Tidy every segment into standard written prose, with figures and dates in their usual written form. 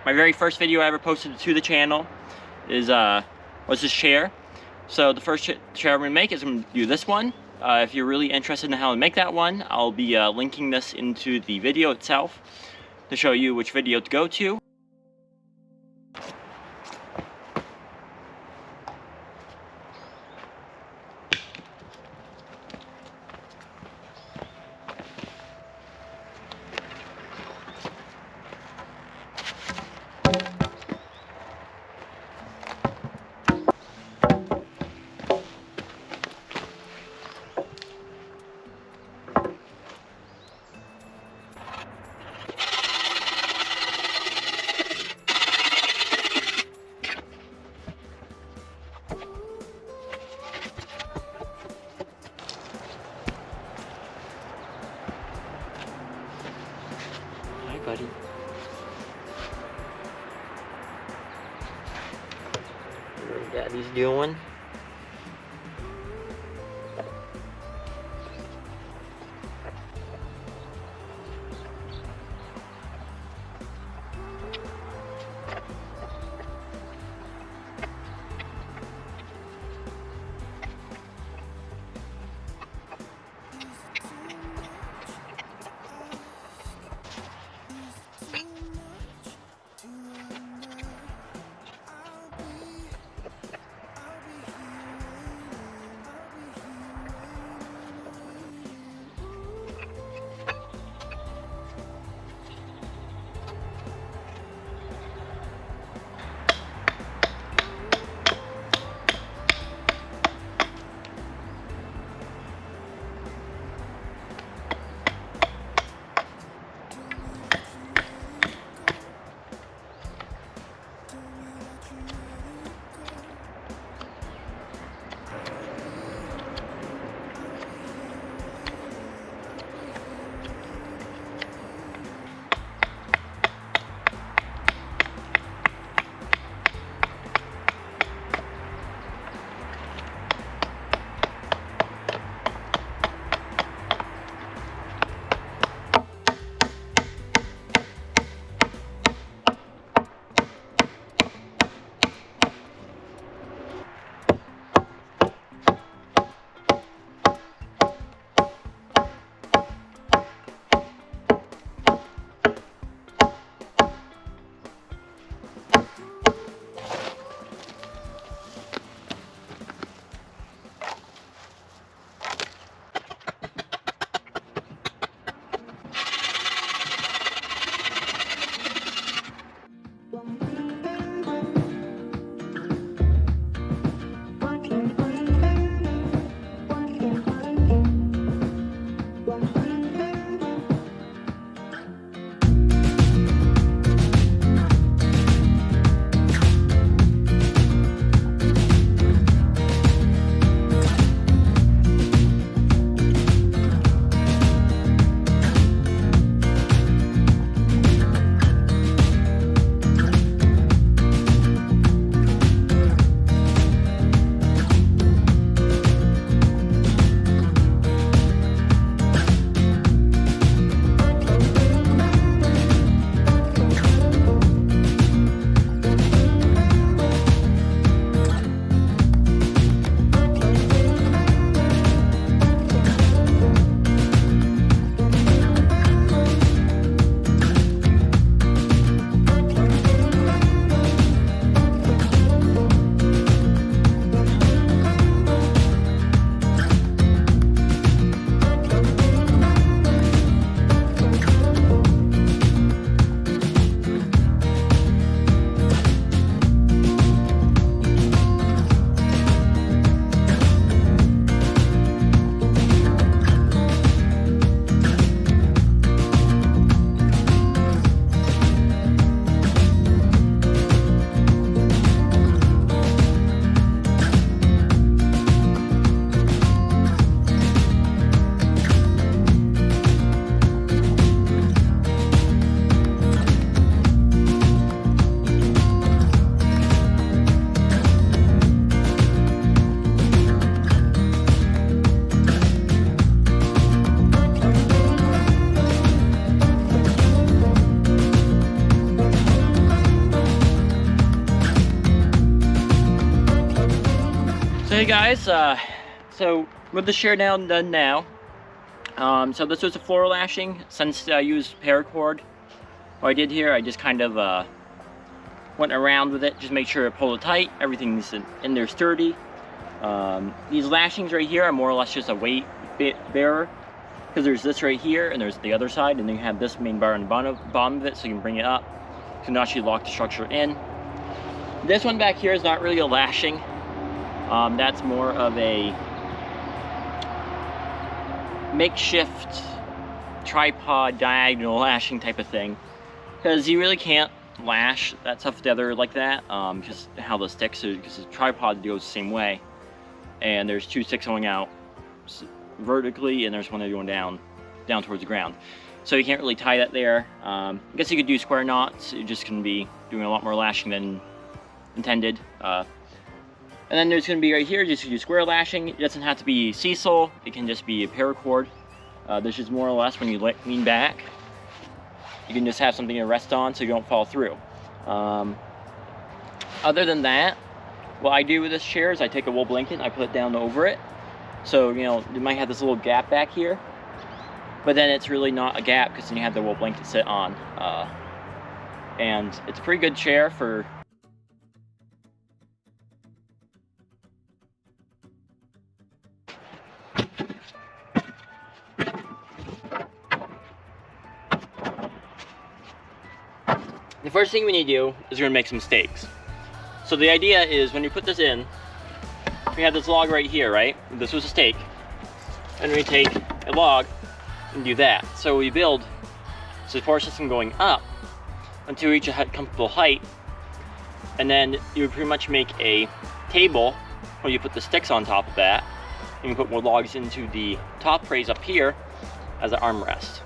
My very first video I ever posted to the channel was this chair. So the first chair I'm gonna make is I'm gonna do this one. If you're really interested in how to make that one, I'll be linking this into the video itself to show you which video to go to. Hi, buddy. What Daddy's doing? Okay guys, so with the chair now done now, so this was a floor lashing. Since I used paracord, what I did here, I just kind of went around with it, just make sure I pull it tight, everything's in there sturdy. These lashings right here are more or less just a weight bearer, because there's this right here and there's the other side, and then you have this main bar on the bottom of it, so you can bring it up. You can actually lock the structure in. This one back here is not really a lashing. That's more of a makeshift tripod diagonal lashing type of thing, because you really can't lash that stuff together like that, just how the sticks, because the tripod goes the same way, and there's two sticks going out vertically and there's one going down towards the ground, so you can't really tie that there. I guess you could do square knots. You're just going to be doing a lot more lashing than intended. And then there's going to be right here, just do square lashing. It doesn't have to be Cecil, it can just be a paracord. This is more or less when you lean back, you can just have something to rest on so you don't fall through. Other than that, what I do with this chair is I take a wool blanket and I put it down over it. So, you know, you might have this little gap back here, but then it's really not a gap because then you have the wool blanket sit on. And it's a pretty good chair for the first thing we need to do is we're gonna make some stakes. So the idea is when you put this in, we have this log right here, right? This was a stake. And we take a log and do that. So we build support system going up until we reach a comfortable height. And then you would pretty much make a table where you put the sticks on top of that. And you put more logs into the top raise up here as an armrest.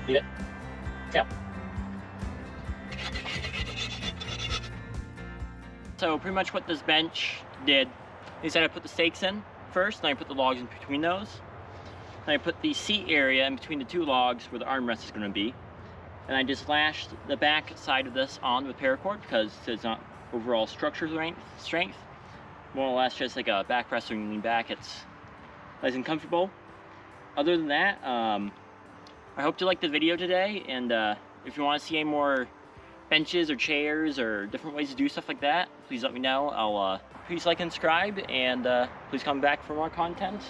Leave it. Yeah. So pretty much what this bench did is that I put the stakes in first, then I put the logs in between those. Then I put the seat area in between the two logs where the armrest is going to be. And I just lashed the back side of this on with paracord because it's not overall structure strength. More or less just like a backrest when you lean back, it's nice and comfortable. Other than that, I hope you liked the video today, and if you want to see any more benches or chairs or different ways to do stuff like that, please let me know. Please like and subscribe, and please come back for more content.